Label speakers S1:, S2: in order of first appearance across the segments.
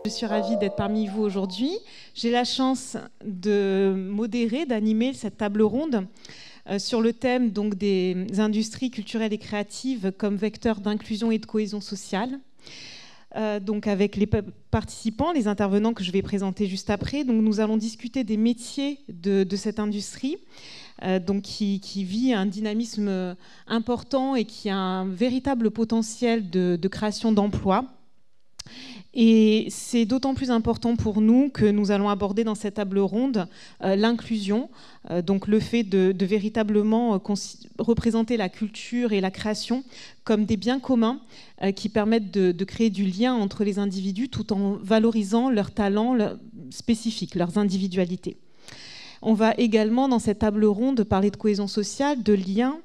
S1: Je suis ravie d'être parmi vous aujourd'hui. J'ai la chance de modérer, d'animer cette table ronde sur le thème donc, des industries culturelles et créatives comme vecteur d'inclusion et de cohésion sociale. Donc avec les participants, les intervenants que je vais présenter juste après. Donc nous allons discuter des métiers de cette industrie donc qui vit un dynamisme important et qui a un véritable potentiel de création d'emplois. Et c'est d'autant plus important pour nous que nous allons aborder dans cette table ronde l'inclusion, donc le fait de véritablement représenter la culture et la création comme des biens communs qui permettent de créer du lien entre les individus tout en valorisant leurs talents spécifiques, leurs individualités. On va également dans cette table ronde parler de cohésion sociale, de liens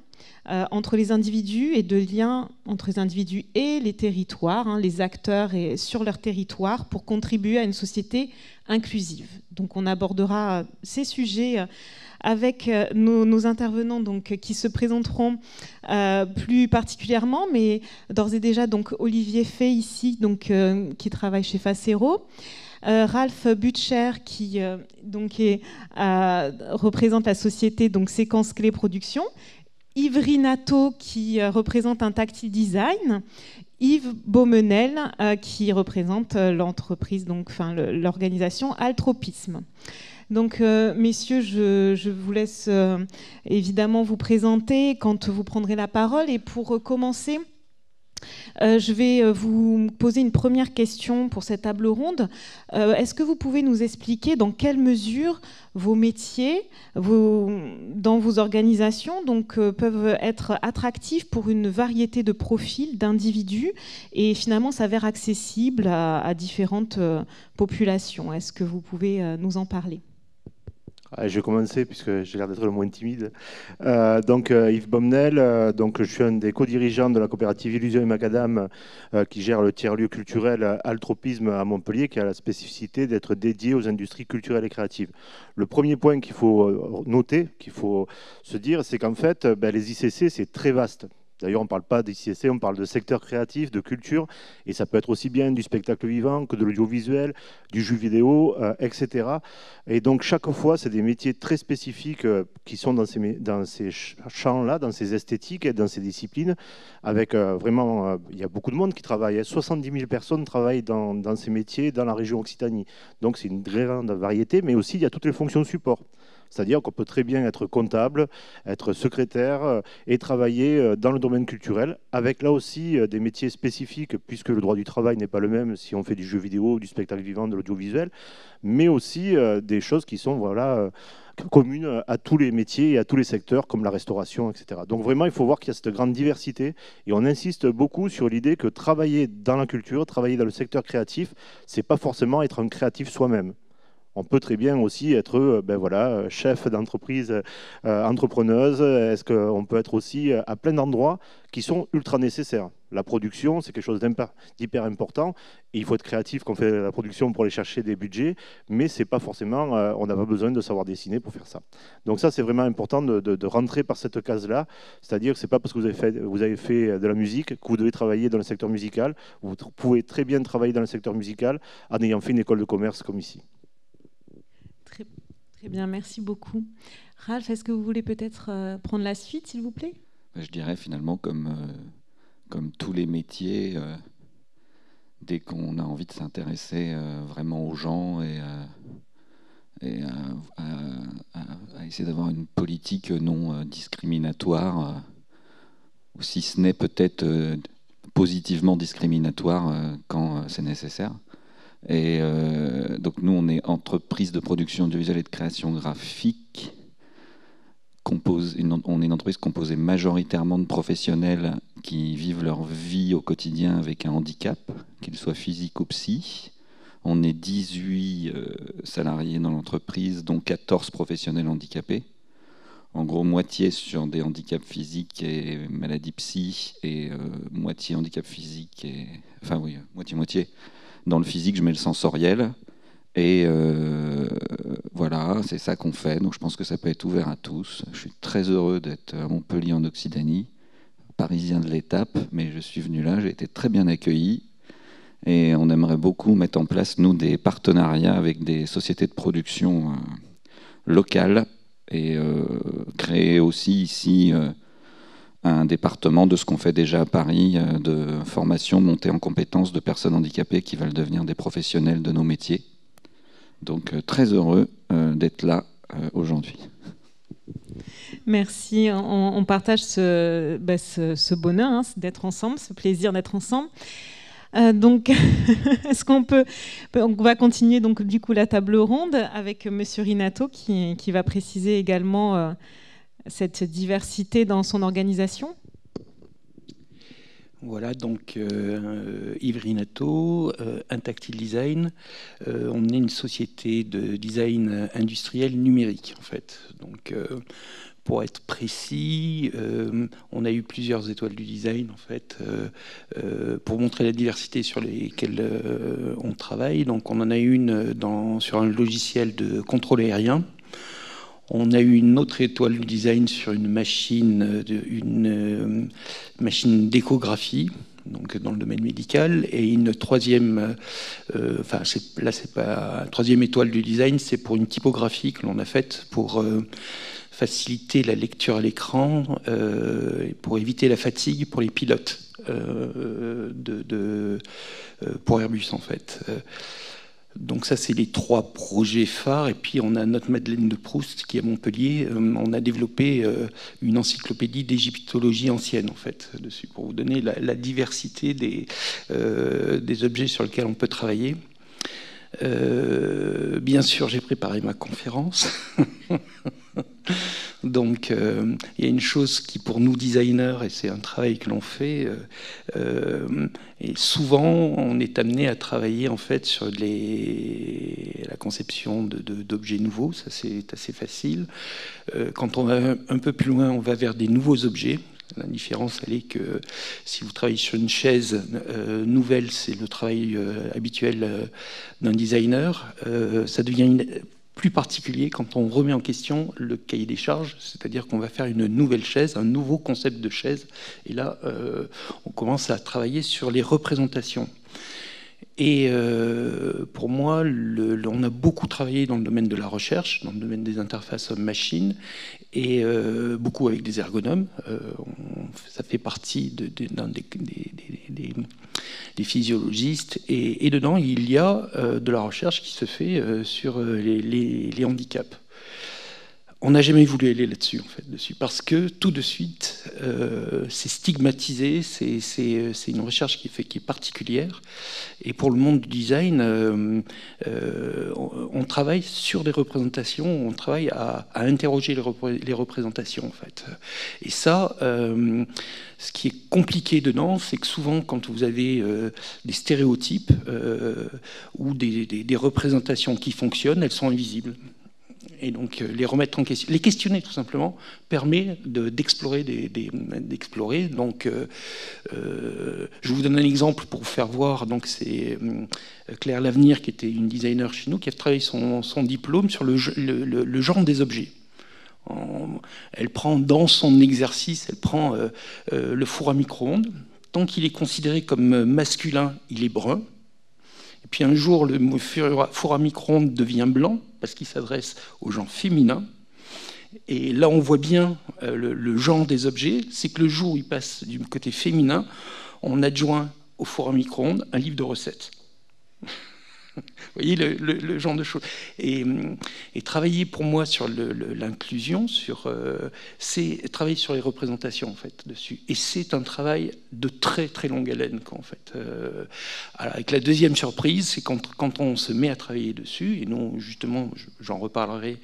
S1: entre les individus et de liens entre les individus et les territoires, les acteurs sur leur territoire pour contribuer à une société inclusive. Donc on abordera ces sujets avec nos intervenants donc, qui se présenteront plus particulièrement, mais d'ores et déjà donc, Olivier Fay ici, donc, qui travaille chez Facero. Ralph Butcher qui représente la société donc, Séquence Clé Production. Yves Rinato qui représente un tactile design, Yves Beaumenel qui représente l'entreprise, donc l'organisation Altropisme. Donc, messieurs, je vous laisse évidemment vous présenter quand vous prendrez la parole. Et pour commencer, je vais vous poser une première question pour cette table ronde. Est-ce que vous pouvez nous expliquer dans quelle mesure vos métiers dans vos organisations donc, peuvent être attractifs pour une variété de profils, d'individus et finalement s'avèrent accessibles à différentes populations? Est-ce que vous pouvez nous en parler ?
S2: Je vais commencer puisque j'ai l'air d'être le moins timide. Yves Beaumenel, je suis un des co-dirigeants de la coopérative Illusion et Macadam qui gère le tiers-lieu culturel Altropisme à Montpellier, qui a la spécificité d'être dédié aux industries culturelles et créatives. Le premier point qu'il faut noter, qu'il faut se dire, c'est qu'en fait, les ICC, c'est très vaste. D'ailleurs, on ne parle pas d'ICC, on parle de secteur créatif, de culture, et ça peut être aussi bien du spectacle vivant que de l'audiovisuel, du jeu vidéo, etc. Et donc, chaque fois, c'est des métiers très spécifiques qui sont dans ces champs-là, dans ces esthétiques et dans ces disciplines, avec vraiment, il y a beaucoup de monde qui travaille. 70 000 personnes travaillent dans ces métiers dans la région Occitanie. Donc, c'est une grande variété, mais aussi, il y a toutes les fonctions de support. C'est-à-dire qu'on peut très bien être comptable, être secrétaire et travailler dans le domaine culturel, avec là aussi des métiers spécifiques, puisque le droit du travail n'est pas le même si on fait du jeu vidéo, du spectacle vivant, de l'audiovisuel, mais aussi des choses qui sont communes à tous les métiers et à tous les secteurs, comme la restauration, etc. Donc vraiment, il faut voir qu'il y a cette grande diversité, et on insiste beaucoup sur l'idée que travailler dans la culture, travailler dans le secteur créatif, c'est pas forcément être un créatif soi-même. On peut très bien aussi être chef d'entreprise, entrepreneuse. Est-ce qu'on peut être aussi à plein d'endroits qui sont ultra nécessaires? La production, c'est quelque chose d'hyper important. Et il faut être créatif quand on fait la production pour aller chercher des budgets. Mais c'est pas forcément, on n'a pas besoin de savoir dessiner pour faire ça. Donc ça, c'est vraiment important de rentrer par cette case-là. C'est-à-dire que c'est pas parce que vous avez fait de la musique que vous devez travailler dans le secteur musical. Vous pouvez très bien travailler dans le secteur musical en ayant fait une école de commerce comme ici.
S1: Très bien, merci beaucoup. Ralph, est-ce que vous voulez peut-être prendre la suite, s'il vous plaît?
S3: Je dirais finalement, comme tous les métiers, dès qu'on a envie de s'intéresser vraiment aux gens et à essayer d'avoir une politique non discriminatoire, ou si ce n'est peut-être positivement discriminatoire quand c'est nécessaire. Et donc nous, on est entreprise de production audiovisuelle et de création graphique. On est une entreprise composée majoritairement de professionnels qui vivent leur vie au quotidien avec un handicap, qu'il soit physique ou psy. On est 18 salariés dans l'entreprise, dont 14 professionnels handicapés. En gros, moitié sur des handicaps physiques et maladies psy, et moitié handicap physique, moitié-moitié. Dans le physique, je mets le sensoriel. Et voilà, c'est ça qu'on fait. Donc je pense que ça peut être ouvert à tous. Je suis très heureux d'être à Montpellier, en Occitanie, parisien de l'étape, mais je suis venu là, j'ai été très bien accueilli. Et on aimerait beaucoup mettre en place, nous, des partenariats avec des sociétés de production locales et créer aussi ici un département de ce qu'on fait déjà à Paris, de formation, montée en compétences de personnes handicapées qui veulent devenir des professionnels de nos métiers. Donc très heureux d'être là aujourd'hui.
S1: Merci, on partage ce bonheur hein, d'être ensemble, ce plaisir d'être ensemble. Donc, est-ce qu'on peut... On va continuer donc, du coup, la table ronde avec Monsieur Rinato qui va préciser également cette diversité dans son organisation.
S4: Voilà, donc Yves Rinato, Intactile Design. On est une société de design industriel numérique, en fait. Donc, pour être précis, on a eu plusieurs étoiles du design, en fait, pour montrer la diversité sur lesquelles on travaille. Donc, on en a une sur un logiciel de contrôle aérien. On a eu une autre étoile du design sur une machine d'échographie, donc dans le domaine médical, et une troisième, c'est pas troisième étoile du design, c'est pour une typographie que l'on a faite pour faciliter la lecture à l'écran, pour éviter la fatigue pour les pilotes pour Airbus en fait. Donc ça, c'est les 3 projets phares. Et puis, on a notre Madeleine de Proust qui est à Montpellier. On a développé une encyclopédie d'égyptologie ancienne, en fait, dessus, pour vous donner la diversité des objets sur lesquels on peut travailler. Bien sûr, j'ai préparé ma conférence. Donc, il y a une chose qui, pour nous designers, et c'est un travail que l'on fait, et souvent, on est amené à travailler en fait sur la conception d'objets nouveaux. Ça, c'est assez facile. Quand on va un peu plus loin, on va vers des nouveaux objets. La différence, elle est que si vous travaillez sur une chaise nouvelle, c'est le travail habituel d'un designer. Ça devient plus particulier quand on remet en question le cahier des charges, c'est-à-dire qu'on va faire une nouvelle chaise, un nouveau concept de chaise. Et là, on commence à travailler sur les représentations. Et pour moi, on a beaucoup travaillé dans le domaine de la recherche, dans le domaine des interfaces homme-machine, et beaucoup avec des ergonomes. Ça fait partie des physiologistes. Et dedans, il y a de la recherche qui se fait sur les handicaps. On n'a jamais voulu aller là-dessus, en fait, parce que tout de suite, c'est stigmatisé, c'est une recherche qui est particulière. Et pour le monde du design, on travaille sur des représentations, on travaille à interroger les représentations, en fait. Et ça, ce qui est compliqué dedans, c'est que souvent, quand vous avez des stéréotypes ou des représentations qui fonctionnent, elles sont invisibles. Et donc les remettre en question, les questionner tout simplement, permet d'explorer. Donc, je vous donne un exemple pour vous faire voir. Donc c'est Claire Lavenir, qui était une designer chez nous, qui a travaillé son diplôme sur le genre des objets. Elle prend dans son exercice, elle prend le four à micro-ondes. Tant qu'il est considéré comme masculin, il est brun. Et puis un jour, le four à micro-ondes devient blanc parce qu'il s'adresse aux gens féminins. Et là, on voit bien le genre des objets. C'est que le jour où il passe du côté féminin, on adjoint au four à micro-ondes un livre de recettes. Vous voyez le genre de choses. Et travailler pour moi sur l'inclusion, c'est travailler sur les représentations en fait dessus. Et c'est un travail de très très longue haleine en fait. Alors, avec la deuxième surprise, c'est quand on se met à travailler dessus. Et non, justement, j'en reparlerai.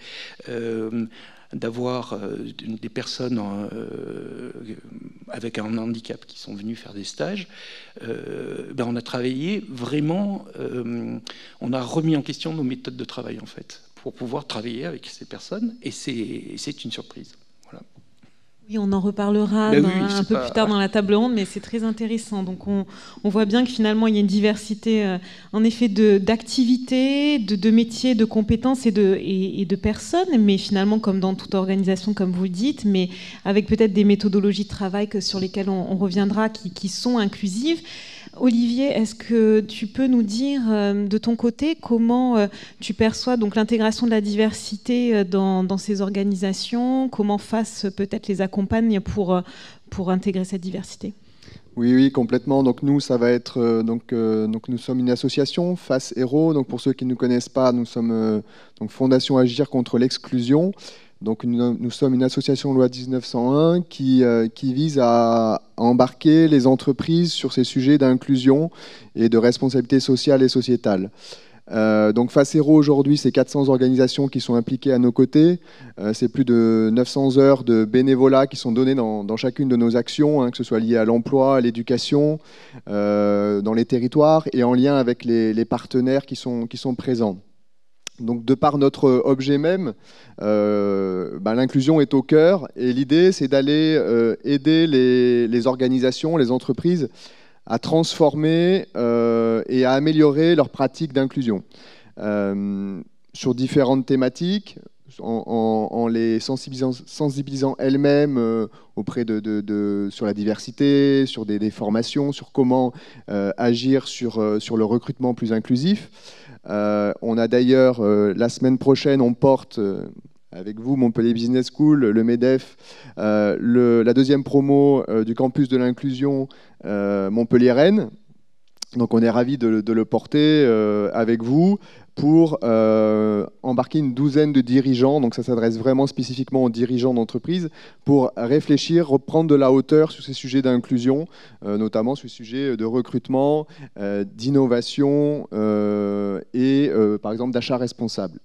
S4: D'avoir des personnes avec un handicap qui sont venus faire des stages, on a travaillé vraiment, on a remis en question nos méthodes de travail en fait, pour pouvoir travailler avec ces personnes, et c'est une surprise. Voilà.
S1: Oui, on en reparlera un peu plus tard dans la table ronde, mais c'est très intéressant. Donc on voit bien que finalement il y a une diversité en effet d'activités, de métiers, de compétences et de personnes, mais finalement comme dans toute organisation, comme vous le dites, mais avec peut-être des méthodologies de travail sur lesquelles on reviendra, qui sont inclusives. Olivier, est-ce que tu peux nous dire de ton côté comment tu perçois donc l'intégration de la diversité dans ces organisations, comment FACE peut-être les accompagne pour intégrer cette diversité?
S5: Oui, complètement. Donc nous, ça va être donc nous sommes une association FACE Héros. Donc pour ceux qui ne nous connaissent pas, nous sommes donc Fondation Agir contre l'exclusion. Donc nous sommes une association loi 1901 qui vise à embarquer les entreprises sur ces sujets d'inclusion et de responsabilité sociale et sociétale. Donc FACE Héros aujourd'hui, c'est 400 organisations qui sont impliquées à nos côtés. C'est plus de 900 heures de bénévolat qui sont données dans chacune de nos actions, que ce soit lié à l'emploi, à l'éducation, dans les territoires et en lien avec les partenaires qui sont présents. Donc de par notre objet même, l'inclusion est au cœur et l'idée c'est d'aller aider les organisations, les entreprises à transformer et à améliorer leurs pratiques d'inclusion sur différentes thématiques, en les sensibilisant elles-mêmes auprès sur la diversité, sur des formations, sur comment agir sur le recrutement plus inclusif. On a d'ailleurs, la semaine prochaine, on porte avec vous, Montpellier Business School, le MEDEF, la deuxième promo du campus de l'inclusion Montpellier-Rennes. Donc on est ravis de le porter avec vous pour embarquer une douzaine de dirigeants. Donc ça s'adresse vraiment spécifiquement aux dirigeants d'entreprise pour réfléchir, reprendre de la hauteur sur ces sujets d'inclusion, notamment sur les sujets de recrutement, d'innovation et par exemple d'achat responsable.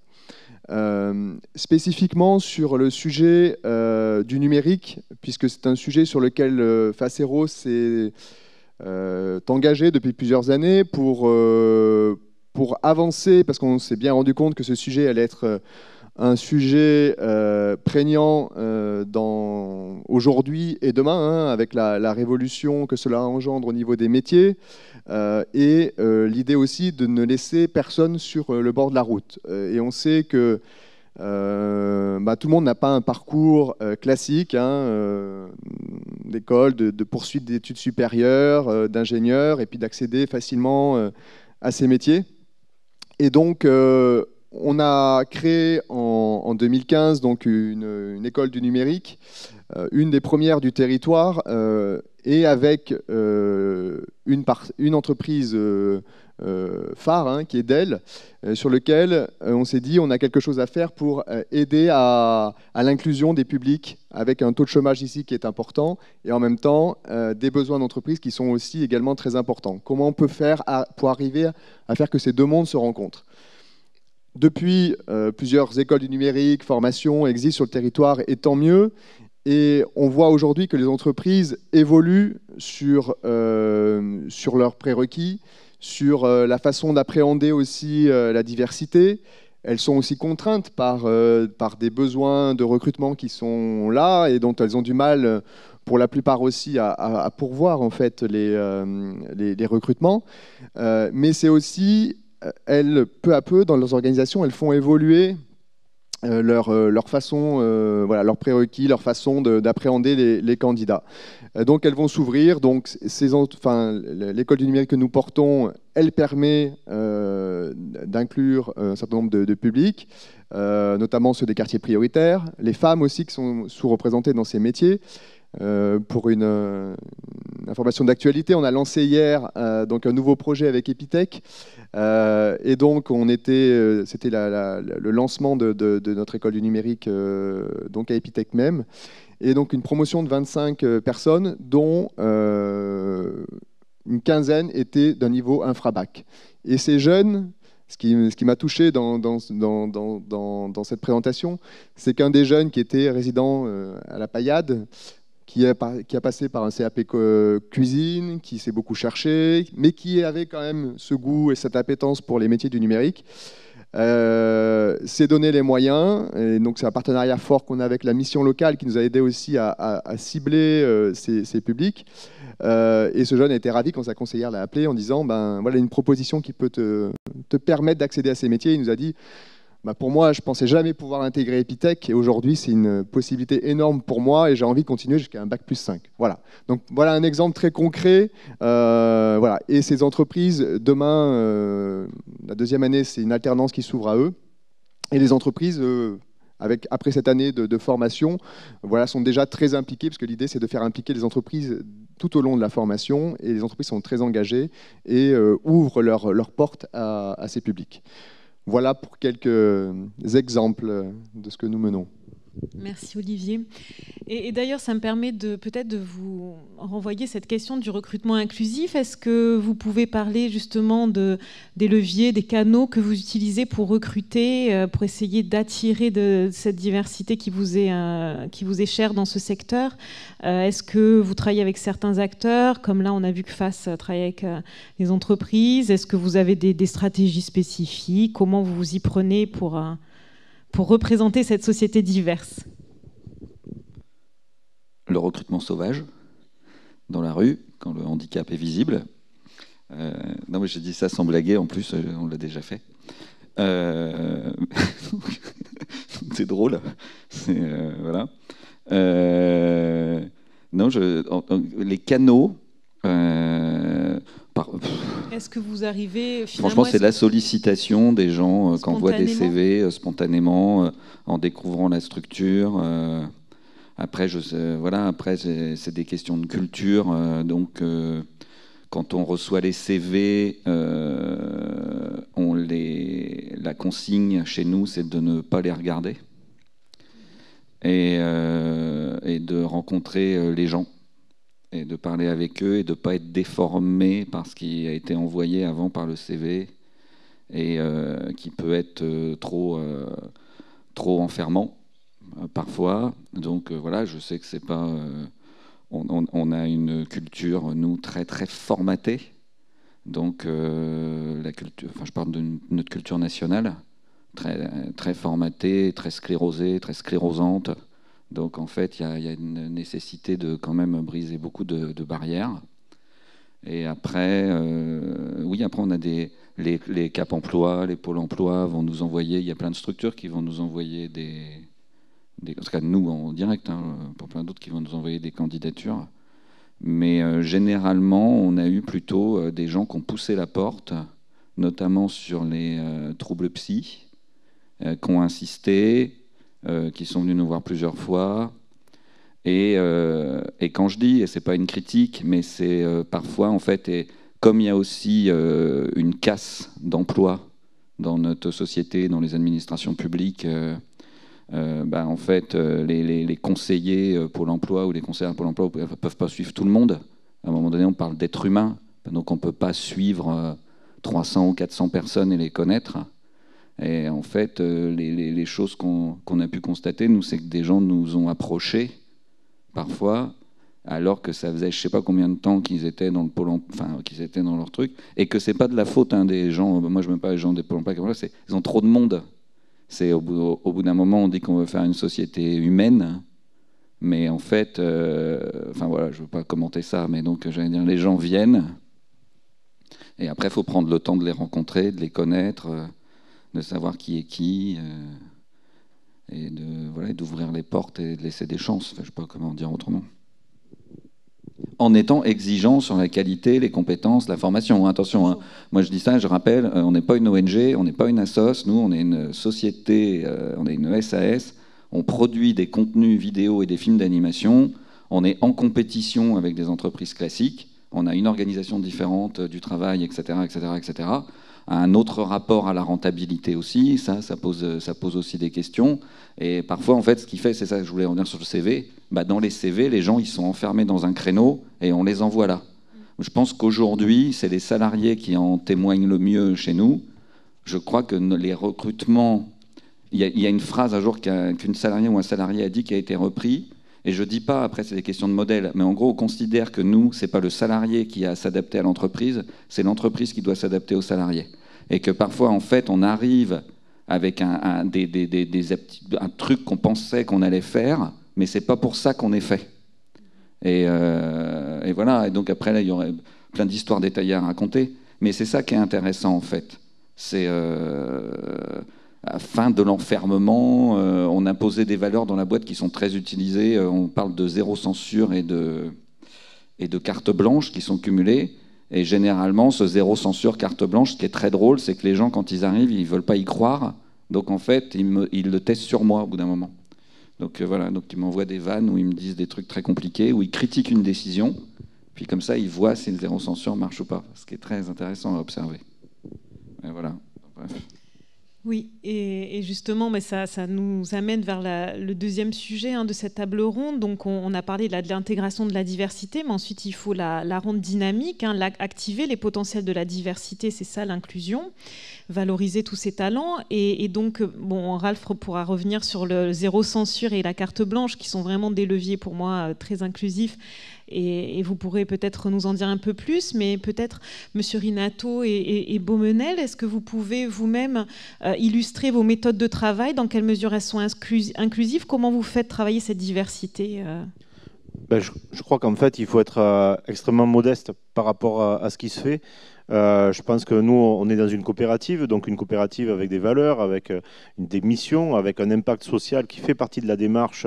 S5: Spécifiquement sur le sujet du numérique, puisque c'est un sujet sur lequel FACE Héros s'est engagé depuis plusieurs années pour avancer, parce qu'on s'est bien rendu compte que ce sujet allait être un sujet prégnant aujourd'hui et demain, avec la révolution que cela engendre au niveau des métiers, et l'idée aussi de ne laisser personne sur le bord de la route. Et on sait que tout le monde n'a pas un parcours classique d'école, de poursuite d'études supérieures, d'ingénieur, et puis d'accéder facilement à ces métiers. Et donc, on a créé en 2015 donc une école du numérique, une des premières du territoire, et avec une entreprise phare qui est Dell, sur lequel on s'est dit on a quelque chose à faire pour aider à l'inclusion des publics, avec un taux de chômage ici qui est important, et en même temps des besoins d'entreprise qui sont aussi également très importants. Comment on peut faire pour arriver à faire que ces deux mondes se rencontrent? Depuis, plusieurs écoles du numérique, formations existent sur le territoire, et tant mieux. Et on voit aujourd'hui que les entreprises évoluent sur leurs prérequis, sur la façon d'appréhender aussi la diversité. Elles sont aussi contraintes par des besoins de recrutement qui sont là et dont elles ont du mal, pour la plupart aussi, à pourvoir en fait les recrutements. Mais c'est aussi, elles, peu à peu, dans leurs organisations, elles font évoluer leur façon, leurs prérequis, leur façon d'appréhender les candidats. Donc elles vont s'ouvrir. Donc l'école du numérique que nous portons, elle permet d'inclure un certain nombre de publics, notamment ceux des quartiers prioritaires, les femmes aussi qui sont sous-représentées dans ces métiers. Pour une information d'actualité, on a lancé hier donc un nouveau projet avec Epitech, et donc c'était le lancement de notre école du numérique donc à Epitech même, et donc une promotion de 25 personnes dont une quinzaine étaient d'un niveau infra-bac. Et ces jeunes, ce qui m'a touché dans cette présentation, c'est qu'un des jeunes qui était résident à la Paillade, qui a passé par un CAP cuisine, qui s'est beaucoup cherché, mais qui avait quand même ce goût et cette appétence pour les métiers du numérique, s'est donné les moyens. Et donc c'est un partenariat fort qu'on a avec la mission locale qui nous a aidé aussi à cibler ces publics. Et ce jeune a été ravi quand sa conseillère l'a appelé en disant voilà une proposition qui peut te permettre d'accéder à ces métiers. Il nous a dit pour moi, je pensais jamais pouvoir intégrer Epitech, et aujourd'hui, c'est une possibilité énorme pour moi, et j'ai envie de continuer jusqu'à un bac+5. Voilà. Donc voilà un exemple très concret. Voilà. Et ces entreprises, demain, la deuxième année, c'est une alternance qui s'ouvre à eux, et les entreprises, après cette année de formation, voilà, sont déjà très impliquées, parce que l'idée, c'est de faire impliquer les entreprises tout au long de la formation, et les entreprises sont très engagées et ouvrent leurs portes à ces publics. Voilà pour quelques exemples de ce que nous menons.
S1: Merci Olivier. Et d'ailleurs, ça me permet peut-être de vous renvoyer cette question du recrutement inclusif. Est-ce que vous pouvez parler justement des leviers, des canaux que vous utilisez pour recruter, pour essayer d'attirer de cette diversité qui vous est chère dans ce secteur? Est-ce que vous travaillez avec certains acteurs, comme là on a vu que FACE travaille avec les entreprises? Est-ce que vous avez des stratégies spécifiques? Comment vous vous y prenez pour représenter cette société diverse?
S3: Le recrutement sauvage dans la rue, quand le handicap est visible. Non, mais j'ai dit ça sans blaguer, en plus, on l'a déjà fait. C'est drôle. Voilà. Non, les canaux...
S1: Est-ce que vous arrivez
S3: Franchement, c'est la sollicitation des gens qui envoient des CV spontanément, en découvrant la structure. Après, c'est des questions de culture. Donc, quand on reçoit les CV, la consigne chez nous, c'est de ne pas les regarder et de rencontrer les gens, et de parler avec eux et de ne pas être déformé par ce qui a été envoyé avant par le CV, et qui peut être trop enfermant parfois. Donc voilà, je sais que c'est pas... on a une culture, nous, très très formatée. Donc la culture, je parle de notre culture nationale, très, très formatée, très sclérosée, très sclérosante. Donc en fait, il y a une nécessité de quand même briser beaucoup de barrières. Et après, après on a les Cap Emploi, les Pôles Emploi vont nous envoyer, il y a plein de structures qui vont nous envoyer en tout cas nous en direct, pour plein d'autres qui vont nous envoyer des candidatures. Mais généralement, on a eu plutôt des gens qui ont poussé la porte, notamment sur les troubles psy, qui ont insisté, qui sont venus nous voir plusieurs fois. Et quand je dis, et c'est pas une critique, mais c'est parfois, en fait, et comme il y a aussi une casse d'emploi dans notre société, dans les administrations publiques, en fait, les conseillers Pôle emploi ou les conseillers Pôle emploi ne peuvent pas suivre tout le monde. À un moment donné, on parle d'être humain, donc on ne peut pas suivre 300 ou 400 personnes et les connaître. Et en fait, les choses qu'on a pu constater, nous, c'est que des gens nous ont approchés, parfois, alors que ça faisait je ne sais pas combien de temps qu'ils étaient dans le Pôle emploi, qu'ils étaient dans leur truc, et que ce n'est pas de la faute des gens, moi je ne mets pas les gens des Pôle emploi, ils ont trop de monde. C'est au bout d'un moment, on dit qu'on veut faire une société humaine, mais en fait, voilà, je ne veux pas commenter ça, mais donc j'allais dire, les gens viennent, et après, il faut prendre le temps de les rencontrer, de les connaître, de savoir qui est qui, et d'ouvrir les portes et de laisser des chances. Je ne sais pas comment dire autrement. En étant exigeant sur la qualité, les compétences, la formation. Attention, moi je dis ça, je rappelle, on n'est pas une ONG, on n'est pas une assoce, nous on est une société, on est une SAS, on produit des contenus vidéo et des films d'animation, on est en compétition avec des entreprises classiques, on a une organisation différente du travail, etc., etc., etc., un autre rapport à la rentabilité aussi, ça pose aussi des questions. Et parfois, en fait, ce qui fait, c'est ça que je voulais revenir sur le CV, dans les CV, les gens, ils sont enfermés dans un créneau et on les envoie là. Je pense qu'aujourd'hui, c'est les salariés qui en témoignent le mieux chez nous. Je crois que les recrutements... Il y a une phrase un jour qu'une salariée ou un salarié a dit qui a été repris, et je ne dis pas, après c'est des questions de modèle, mais en gros on considère que nous, ce n'est pas le salarié qui a à s'adapter à l'entreprise, c'est l'entreprise qui doit s'adapter aux salariés. Et que parfois, en fait, on arrive avec un truc qu'on pensait qu'on allait faire, mais ce n'est pas pour ça qu'on est fait. Et voilà, et donc après, là, il y aurait plein d'histoires détaillées à raconter, mais c'est ça qui est intéressant, en fait. C'est fin de l'enfermement. On imposait des valeurs dans la boîte qui sont très utilisées. On parle de zéro censure et de carte blanche qui sont cumulées. Et généralement, ce zéro censure, carte blanche, ce qui est très drôle, c'est que les gens, quand ils arrivent, ils ne veulent pas y croire. Donc en fait, ils le testent sur moi au bout d'un moment. Donc voilà, donc ils m'envoient des vannes où ils me disent des trucs très compliqués, où ils critiquent une décision. Puis comme ça, ils voient si le zéro censure marche ou pas. Ce qui est très intéressant à observer. Et voilà, bref.
S1: Oui, et justement, mais ça nous amène vers le deuxième sujet de cette table ronde. Donc, on a parlé de l'intégration de la diversité, mais ensuite, il faut la rendre dynamique, activer les potentiels de la diversité, c'est ça l'inclusion, valoriser tous ces talents. Et donc, bon, Ralph pourra revenir sur le zéro censure et la carte blanche, qui sont vraiment des leviers pour moi très inclusifs. Et vous pourrez peut-être nous en dire un peu plus, mais peut-être, Monsieur Rinato et Beaumenel, est-ce que vous pouvez vous-même illustrer vos méthodes de travail, dans quelle mesure elles sont inclusives, comment vous faites travailler cette diversité
S2: Je crois qu'en fait, il faut être extrêmement modeste par rapport à ce qui se fait. Je pense que nous, on est dans une coopérative, donc une coopérative avec des valeurs, avec des missions, avec un impact social qui fait partie de la démarche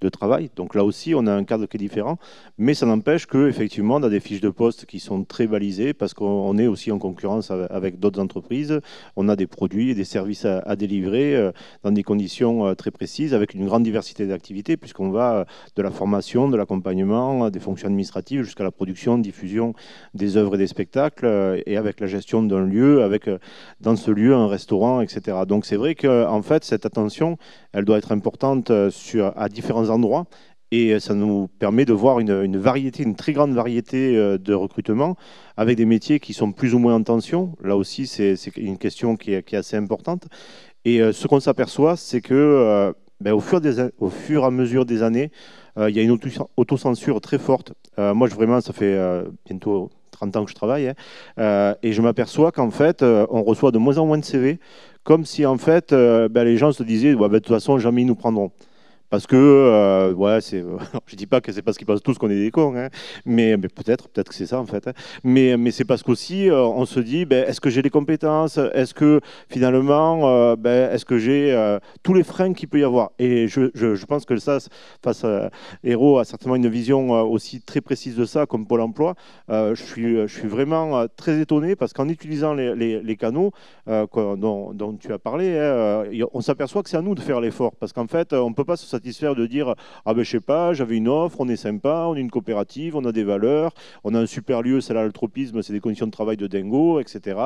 S2: de travail. Donc là aussi, on a un cadre qui est différent, mais ça n'empêche qu'effectivement, on a des fiches de poste qui sont très balisées parce qu'on est aussi en concurrence avec d'autres entreprises. On a des produits et des services à délivrer dans des conditions très précises, avec une grande diversité d'activités, puisqu'on va de la formation, de l'accompagnement, des fonctions administratives jusqu'à la production, diffusion des œuvres et des spectacles, et avec la gestion d'un lieu, avec dans ce lieu un restaurant, etc. Donc c'est vrai qu'en fait, cette attention, elle doit être importante à différents endroits, et ça nous permet de voir une variété, une très grande variété de recrutement, avec des métiers qui sont plus ou moins en tension. Là aussi, c'est une question qui est assez importante. Et ce qu'on s'aperçoit, c'est que au fur et à mesure des années, il y a une autocensure très forte. Moi, vraiment, ça fait bientôt 30 ans que je travaille, et je m'aperçois qu'en fait, on reçoit de moins en moins de CV, comme si en fait, les gens se disaient, de toute façon, jamais ils nous prendront. Parce que, je dis pas que c'est parce qu'ils pensent tous qu'on est des cons, mais peut-être que c'est ça en fait. Mais c'est parce qu'aussi, on se dit, est-ce que j'ai les compétences? Est-ce que finalement, est-ce que j'ai tous les freins qu'il peut y avoir? Et je pense que ça, face à Hérault a certainement une vision aussi très précise de ça, comme Pôle emploi. Je suis vraiment très étonné parce qu'en utilisant les canaux dont tu as parlé, on s'aperçoit que c'est à nous de faire l'effort. Parce qu'en fait, on ne peut pas se satisfaire de dire je sais pas, j'avais une offre, on est sympa, on est une coopérative, on a des valeurs, on a un super lieu, c'est l'altropisme, c'est des conditions de travail de dingo, etc.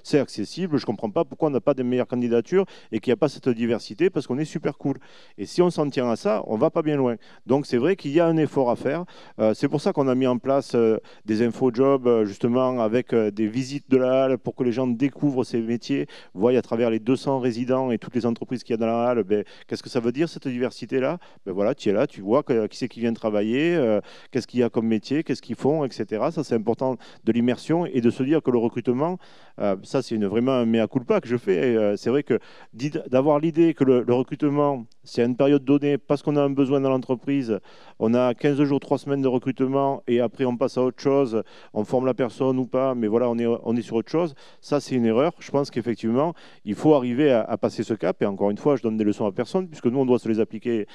S2: C'est accessible, je comprends pas pourquoi on n'a pas des meilleures candidatures et qu'il n'y a pas cette diversité, parce qu'on est super cool. Et si on s'en tient à ça, on va pas bien loin. Donc c'est vrai qu'il y a un effort à faire. C'est pour ça qu'on a mis en place des infojobs, justement, avec des visites de la halle pour que les gens découvrent ces métiers, voient à travers les 200 résidents et toutes les entreprises qu'il y a dans la halle, qu'est-ce que ça veut dire cette diversité là, voilà, tu es là, tu vois qui c'est qui vient travailler, qu'est-ce qu'il y a comme métier, qu'est-ce qu'ils font, etc. Ça, c'est important, de l'immersion, et de se dire que le recrutement, ça, c'est vraiment un mea culpa que je fais. C'est vrai que d'avoir l'idée que le recrutement, c'est à une période donnée, parce qu'on a un besoin dans l'entreprise, on a 15 jours, 3 semaines de recrutement, et après on passe à autre chose, on forme la personne ou pas, mais voilà, on est sur autre chose. Ça, c'est une erreur. Je pense qu'effectivement, il faut arriver à passer ce cap, et encore une fois, je donne des leçons à personne, puisque nous, on doit se les appliquer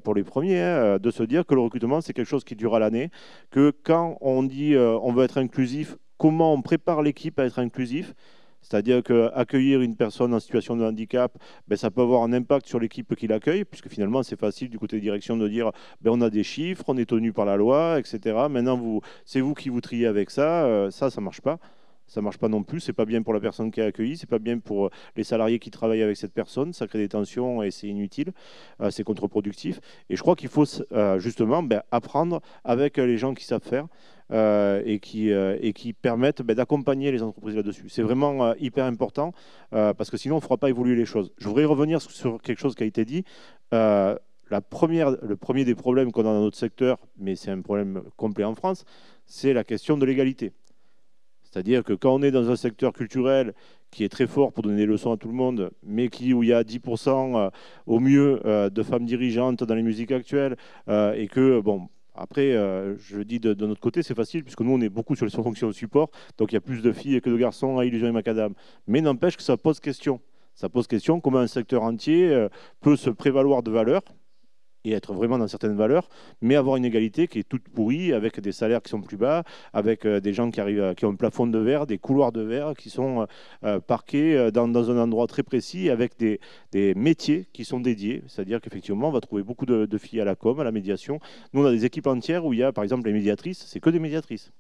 S2: pour les premiers, de se dire que le recrutement, c'est quelque chose qui dure à l'année, que quand on dit on veut être inclusif, comment on prépare l'équipe à être inclusif? C'est-à-dire qu'accueillir une personne en situation de handicap, ça peut avoir un impact sur l'équipe qui l'accueille, puisque finalement, c'est facile du côté de direction de dire on a des chiffres, on est tenu par la loi, etc. Maintenant, c'est vous qui vous triez avec ça. Ça ne marche pas. Ça ne marche pas non plus, c'est pas bien pour la personne qui est accueillie, c'est pas bien pour les salariés qui travaillent avec cette personne, ça crée des tensions et c'est inutile, c'est contre-productif. Et je crois qu'il faut justement apprendre avec les gens qui savent faire et qui permettent d'accompagner les entreprises là-dessus. C'est vraiment hyper important parce que sinon on ne fera pas évoluer les choses. Je voudrais revenir sur quelque chose qui a été dit. Le premier des problèmes qu'on a dans notre secteur, mais c'est un problème complet en France, c'est la question de l'égalité. C'est-à-dire que quand on est dans un secteur culturel qui est très fort pour donner des leçons à tout le monde, mais où il y a 10% au mieux de femmes dirigeantes dans les musiques actuelles, et que, après, je dis de notre côté, c'est facile, puisque nous, on est beaucoup sur les fonctions de support, donc il y a plus de filles que de garçons à Illusion et Macadam. Mais n'empêche que ça pose question. Ça pose question comment un secteur entier peut se prévaloir de valeurs et être vraiment dans certaines valeurs, mais avoir une égalité qui est toute pourrie, avec des salaires qui sont plus bas, avec des gens qui arrivent, qui ont un plafond de verre, des couloirs de verre qui sont parqués dans un endroit très précis, avec des métiers qui sont dédiés. C'est-à-dire qu'effectivement, on va trouver beaucoup de filles à la com, à la médiation. Nous, on a des équipes entières où il y a, par exemple, les médiatrices, c'est que des médiatrices.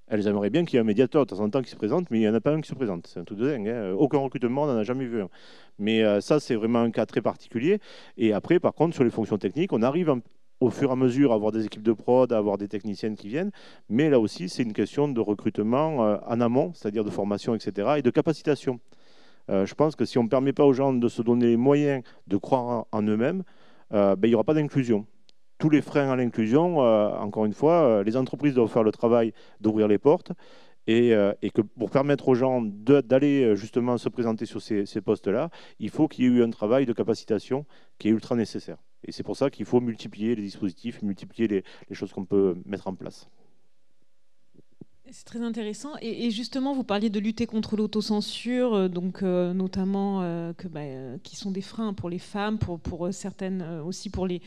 S2: Elles aimeraient bien qu'il y ait un médiateur de temps en temps qui se présente, mais il n'y en a pas un qui se présente. C'est un truc de dingue. Hein. Aucun recrutement, on n'en a jamais vu un. Mais ça, c'est vraiment un cas très particulier. Et après, par contre, sur les fonctions techniques, on arrive au fur et à mesure à avoir des équipes de prod, à avoir des techniciennes qui viennent. Mais là aussi, c'est une question de recrutement en amont, c'est-à-dire de formation, etc., et de capacitation. Je pense que si on ne permet pas aux gens de se donner les moyens de croire en eux-mêmes, il n'y aura pas d'inclusion. Tous les freins à l'inclusion, encore une fois, les entreprises doivent faire le travail d'ouvrir les portes et que pour permettre aux gens d'aller justement se présenter sur ces postes-là, il faut qu'il y ait eu un travail de capacitation qui est ultra nécessaire. Et c'est pour ça qu'il faut multiplier les dispositifs, multiplier les choses qu'on peut mettre en place.
S1: C'est très intéressant. Et justement, vous parliez de lutter contre l'autocensure, donc notamment qui sont des freins pour les femmes, pour certaines aussi pour les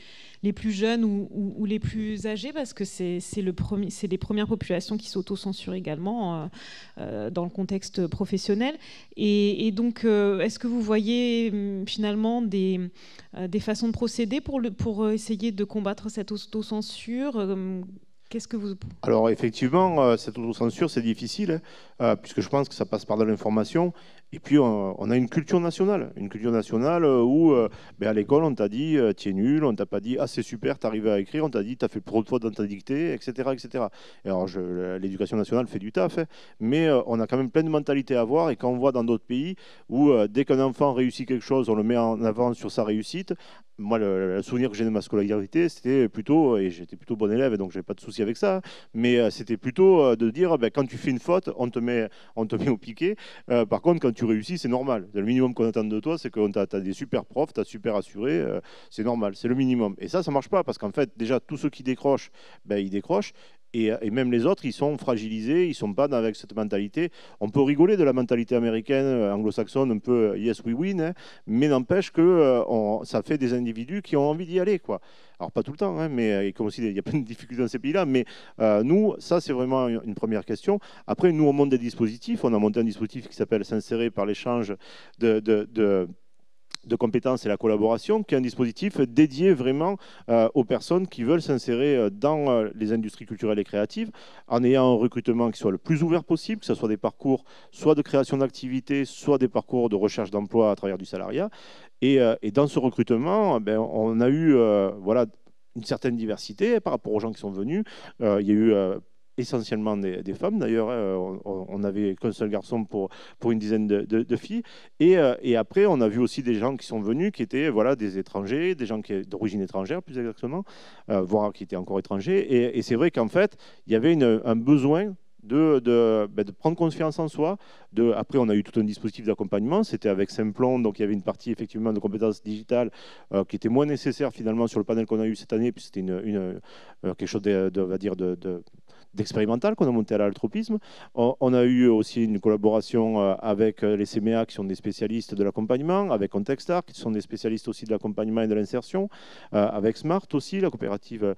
S1: plus jeunes ou les plus âgés, parce que c'est les premières populations qui s'autocensurent également dans le contexte professionnel. Et donc, est-ce que vous voyez finalement des façons de procéder pour essayer de combattre cette autocensure? Qu'est-ce que vous...
S2: Alors effectivement, cette autocensure, c'est difficile, puisque je pense que ça passe par de l'information. Et puis on a une culture nationale où à l'école on t'a dit tu es nul, on t'a pas dit ah c'est super, tu arrives à écrire, on t'a dit tu as fait trop de fautes dans ta dictée, etc. etc. Et alors l'éducation nationale fait du taf, hein, mais on a quand même plein de mentalités à avoir. Et quand on voit dans d'autres pays où dès qu'un enfant réussit quelque chose, on le met en avant sur sa réussite. Moi, le souvenir que j'ai de ma scolarité, c'était plutôt, et j'étais plutôt bon élève, donc je n'avais pas de souci avec ça, mais c'était plutôt de dire, quand tu fais une faute, on te met au piquet. Par contre, quand tu réussis, c'est normal. Le minimum qu'on attend de toi, c'est que tu as des super profs, tu as super assuré, c'est normal, c'est le minimum. Et ça ne marche pas, parce qu'en fait, déjà, tous ceux qui décrochent, ils décrochent. Et même les autres, ils sont fragilisés, ils ne sont pas avec cette mentalité. On peut rigoler de la mentalité américaine, anglo-saxonne, un peu yes we win, hein, mais n'empêche que ça fait des individus qui ont envie d'y aller, quoi. Alors pas tout le temps, hein, mais il y a plein de difficultés dans ces pays-là, mais nous, ça c'est vraiment une première question. Après, nous on monte des dispositifs, on a monté un dispositif qui s'appelle S'insérer par l'échange de compétences et la collaboration, qui est un dispositif dédié vraiment aux personnes qui veulent s'insérer dans les industries culturelles et créatives, en ayant un recrutement qui soit le plus ouvert possible, que ce soit des parcours soit de création d'activité, soit des parcours de recherche d'emploi à travers du salariat. Et dans ce recrutement, on a eu une certaine diversité par rapport aux gens qui sont venus. Il y a eu essentiellement des femmes d'ailleurs, on n'avait qu'un seul garçon pour une dizaine de filles, et après on a vu aussi des gens qui sont venus qui étaient des étrangers, des gens d'origine étrangère plus exactement, voire qui étaient encore étrangers, et c'est vrai qu'en fait il y avait un besoin de prendre confiance en soi. Après, on a eu tout un dispositif d'accompagnement. C'était avec Simplon, donc il y avait une partie effectivement de compétences digitales qui était moins nécessaire finalement sur le panel qu'on a eu cette année, puis c'était quelque chose d'expérimental qu'on a monté à l'altropisme. On a eu aussi une collaboration avec les CMA qui sont des spécialistes de l'accompagnement, avec Contextar qui sont des spécialistes aussi de l'accompagnement et de l'insertion, avec Smart aussi, la coopérative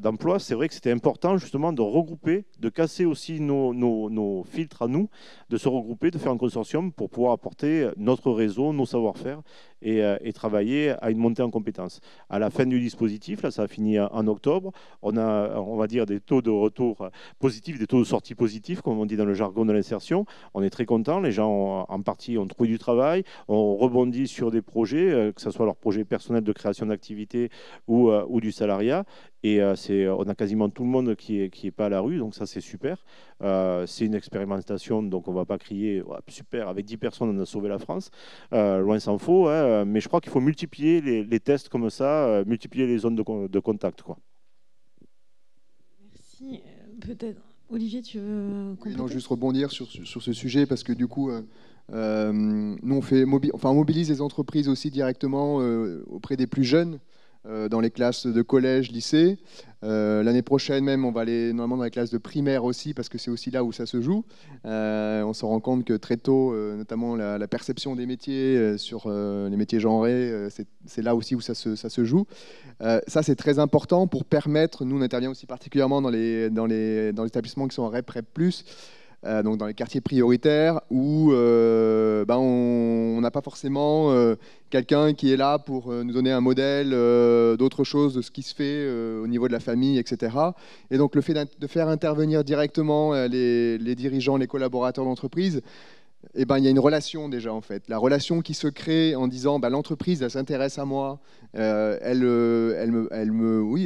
S2: d'emploi. C'est vrai que c'était important justement de regrouper, de casser aussi nos filtres à nous, de se regrouper, de faire un consortium pour pouvoir apporter notre réseau, nos savoir-faire et travailler à une montée en compétences. À la fin du dispositif, là ça a fini en octobre, on a, on va dire, des taux de retour positifs, des taux de sortie positifs, comme on dit dans le jargon de l'insertion. On est très contents, les gens en partie ont trouvé du travail, ont rebondi sur des projets, que ce soit leur projet personnel de création d'activité ou du salariat. Et on a quasiment tout le monde qui est pas à la rue, donc ça c'est super. C'est une expérimentation, donc on ne va pas crier oh, super, avec 10 personnes on a sauvé la France, loin s'en faut, hein, mais je crois qu'il faut multiplier les tests comme ça, multiplier les zones de contact, quoi.
S1: Merci. Peut-être, Olivier, tu veux compléter ?
S5: Non, juste rebondir sur ce sujet, parce que du coup, nous on mobilise les entreprises aussi directement auprès des plus jeunes. dans les classes de collège, lycée. L'année prochaine même, on va aller normalement dans les classes de primaire aussi, parce que c'est aussi là où ça se joue. On se rend compte que très tôt, notamment la perception des métiers sur les métiers genrés, c'est là aussi où ça se joue. Ça, c'est très important pour permettre, nous on intervient aussi particulièrement dans les établissements qui sont en REP, REP+, donc dans les quartiers prioritaires où on n'a pas forcément quelqu'un qui est là pour nous donner un modèle d'autre chose, de ce qui se fait au niveau de la famille, etc. Et donc le fait de faire intervenir directement les dirigeants, les collaborateurs d'entreprise, il y a une relation déjà en fait. La relation qui se crée en disant l'entreprise elle s'intéresse à moi, elle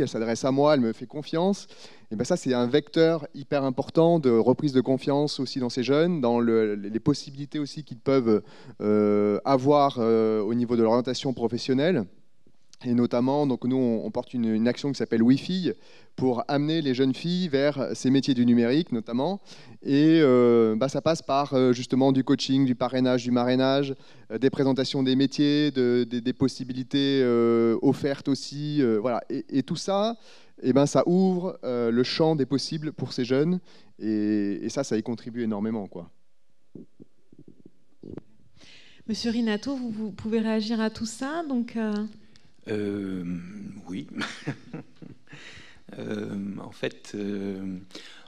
S5: s'adresse à moi, elle me fait confiance. Et ça c'est un vecteur hyper important de reprise de confiance aussi dans ces jeunes, dans les possibilités aussi qu'ils peuvent avoir au niveau de l'orientation professionnelle. Et notamment, donc nous, on porte une action qui s'appelle Wi-Fi pour amener les jeunes filles vers ces métiers du numérique, notamment. Et ça passe par justement du coaching, du parrainage, du marrainage, des présentations des métiers, des possibilités offertes aussi. Voilà. Et tout ça, ça ouvre le champ des possibles pour ces jeunes. Et ça y contribue énormément, quoi.
S1: Monsieur Rinato, vous pouvez réagir à tout ça, donc.
S4: Oui. En fait,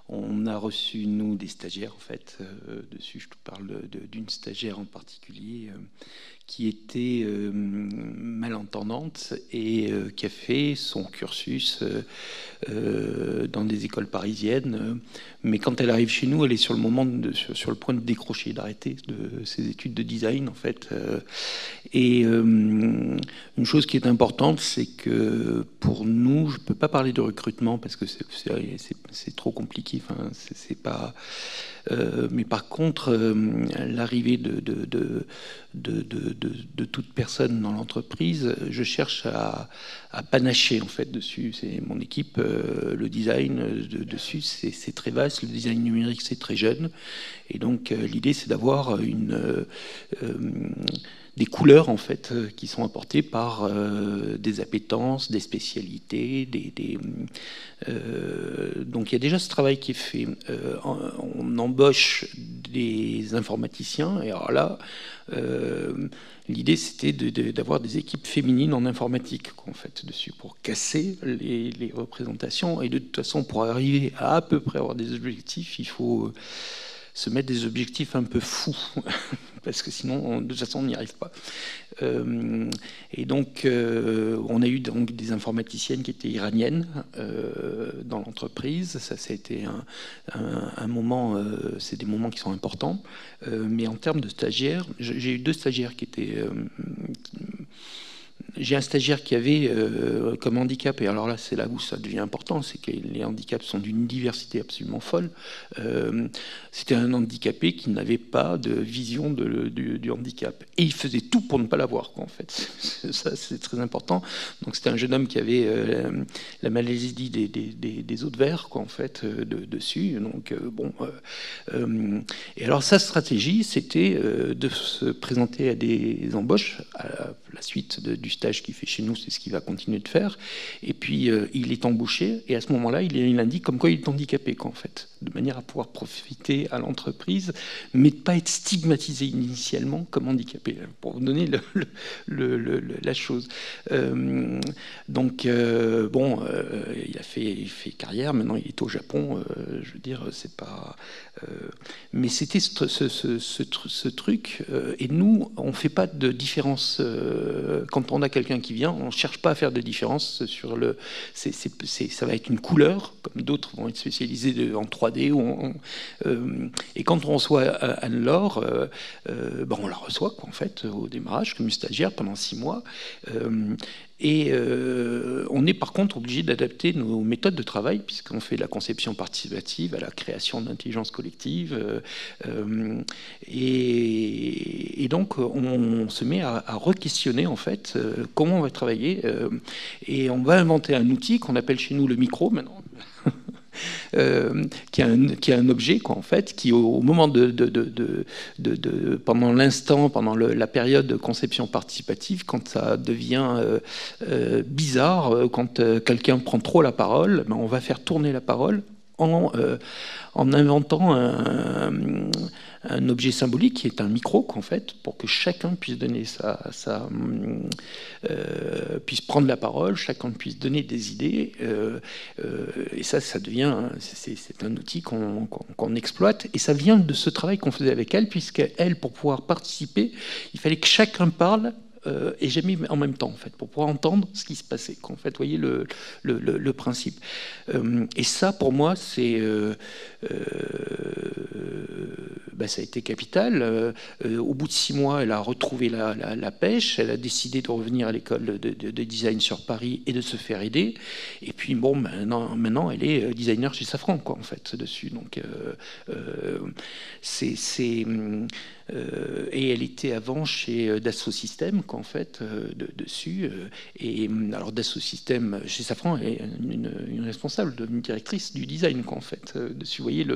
S4: on a reçu, nous, des stagiaires, en fait, dessus. Je te parle d'une stagiaire en particulier qui était malentendante et qui a fait son cursus dans des écoles parisiennes. Mais quand elle arrive chez nous, elle est sur le point de décrocher, d'arrêter de ses études de design, en fait. Et une chose qui est importante, c'est que pour nous, je ne peux pas parler de recrutement parce que c'est trop compliqué. Enfin, c'est pas. Mais par contre, l'arrivée de toute personne dans l'entreprise, je cherche à panacher en fait dessus. C'est mon équipe, le design dessus, c'est très vaste. Le design numérique, c'est très jeune. Et donc, l'idée, c'est d'avoir des couleurs en fait qui sont apportées par des appétences, des spécialités, donc il y a déjà ce travail qui est fait. On embauche des informaticiens et alors là l'idée c'était d'avoir des équipes féminines en informatique en fait dessus pour casser les représentations et de toute façon pour arriver à peu près avoir des objectifs il faut se mettre des objectifs un peu fous parce que sinon, de toute façon, on n'y arrive pas. Et donc, on a eu donc des informaticiennes qui étaient iraniennes dans l'entreprise. Ça a été un moment, c'est des moments qui sont importants. Mais en termes de stagiaires, j'ai eu 2 stagiaires qui étaient... J'ai un stagiaire qui avait comme handicap, et alors là c'est là où ça devient important, c'est que les handicaps sont d'une diversité absolument folle. C'était un handicapé qui n'avait pas de vision du handicap. Et il faisait tout pour ne pas l'avoir, quoi, en fait. Ça c'est très important. Donc c'était un jeune homme qui avait la maladie des os de verre, quoi, en fait, dessus. Donc, et alors sa stratégie, c'était de se présenter à des embauches à la suite du stage qu'il fait chez nous, c'est ce qu'il va continuer de faire. Et puis, il est embauché, et à ce moment-là, il indique comme quoi il est handicapé, quoi, en fait, de manière à pouvoir profiter à l'entreprise, mais de ne pas être stigmatisé initialement comme handicapé, pour vous donner la chose. Donc, il fait carrière, maintenant il est au Japon, je veux dire, c'est pas... mais c'était ce truc, et nous, on ne fait pas de différence... quand on a quelqu'un qui vient, on ne cherche pas à faire de différence sur le... ça va être une couleur, comme d'autres vont être spécialisés en 3D. Et quand on reçoit Anne-Laure, on la reçoit, quoi, en fait, au démarrage, comme stagiaire pendant 6 mois. Et on est par contre obligé d'adapter nos méthodes de travail, puisqu'on fait de la conception participative à la création d'intelligence collective. Et donc, on se met à re-questionner, en fait, comment on va travailler. Et on va inventer un outil qu'on appelle chez nous le micro, maintenant. qui est un objet, quoi, en fait, qui au moment pendant l'instant, pendant la période de conception participative, quand ça devient bizarre, quand quelqu'un prend trop la parole, ben, on va faire tourner la parole en inventant un objet symbolique qui est un micro, en fait, pour que chacun puisse donner puisse prendre la parole, chacun puisse donner des idées, et ça devient, c'est un outil qu'on exploite, et ça vient de ce travail qu'on faisait avec elle, puisqu'elle, pour pouvoir participer, il fallait que chacun parle, et jamais en même temps, en fait, pour pouvoir entendre ce qui se passait. En fait, vous voyez le principe. Et ça, pour moi, c'est ça a été capital. Au bout de 6 mois, elle a retrouvé la pêche. Elle a décidé de revenir à l'école de design sur Paris et de se faire aider. Et puis, bon, maintenant elle est designer chez Safran, quoi, en fait, dessus. Donc, et elle était avant chez Dassault Systèmes, en fait, dessus. Et alors Dassault Systèmes, chez Safran, elle est une responsable, une directrice du design, en fait, dessus. Vous voyez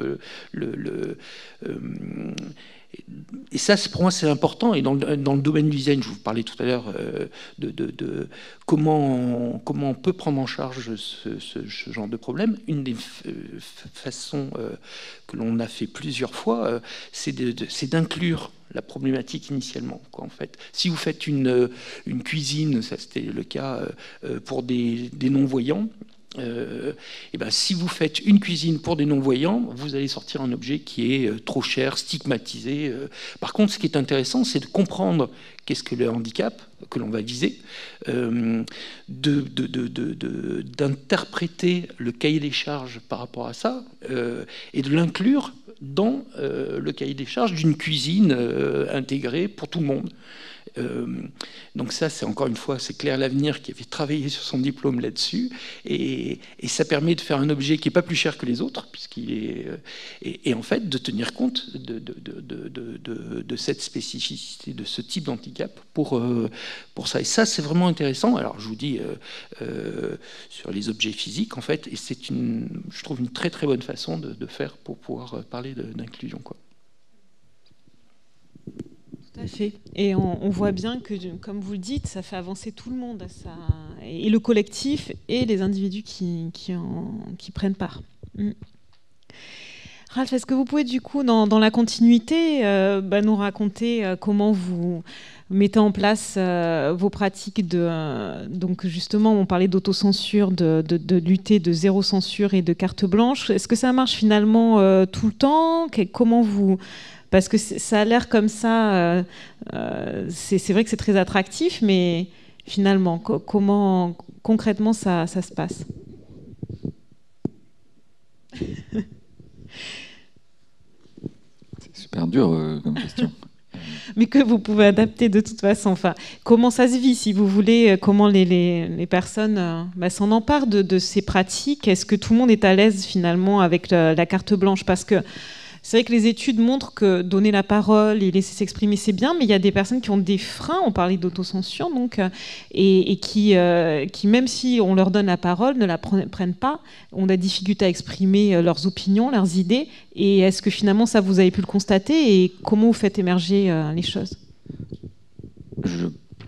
S4: et ça, pour moi, c'est important. Et dans le domaine du design, je vous parlais tout à l'heure de comment on peut prendre en charge ce genre de problème. Une des façons que l'on a fait plusieurs fois, c'est d'inclure la problématique initialement, quoi, en fait. Si vous faites une cuisine, ça c'était le cas pour des non-voyants, et ben, si vous faites une cuisine pour des non-voyants, vous allez sortir un objet qui est trop cher, stigmatisé. Par contre, ce qui est intéressant, c'est de comprendre qu'est-ce que le handicap que l'on va viser, d'interpréter le cahier des charges par rapport à ça, et de l'inclure dans le cahier des charges d'une cuisine intégrée pour tout le monde. Donc ça, c'est encore une fois, c'est Claire Lavenir qui avait travaillé sur son diplôme là-dessus, et ça permet de faire un objet qui n'est pas plus cher que les autres, puisqu'il est et en fait de tenir compte de cette spécificité, de ce type d'handicap pour ça. Et ça, c'est vraiment intéressant. Alors je vous dis sur les objets physiques, en fait, et c'est je trouve une très très bonne façon de faire pour pouvoir parler d'inclusion, quoi.
S1: Tout à fait. Et on voit bien que, comme vous le dites, ça fait avancer tout le monde, et le collectif et les individus qui prennent part. Ralph, est-ce que vous pouvez du coup, dans la continuité, nous raconter comment vous mettez en place vos pratiques donc justement, on parlait d'autocensure, de lutter de zéro censure et de carte blanche. Est-ce que ça marche finalement tout le temps ? Comment vous... Parce que ça a l'air comme ça, c'est vrai que c'est très attractif, mais finalement, comment concrètement ça se passe ?
S3: C'est super dur comme question.
S1: Mais que vous pouvez adapter de toute façon. Enfin, comment ça se vit, si vous voulez, comment les personnes s'en emparent de ces pratiques ? Est-ce que tout le monde est à l'aise finalement avec la carte blanche ? Parce que c'est vrai que les études montrent que donner la parole et laisser s'exprimer, c'est bien, mais il y a des personnes qui ont des freins, on parlait d'autocensure, donc, et qui, même si on leur donne la parole, ne la prennent pas, ont la difficulté à exprimer leurs opinions, leurs idées. Et est-ce que finalement, ça, vous avez pu le constater, et comment vous faites émerger les choses ?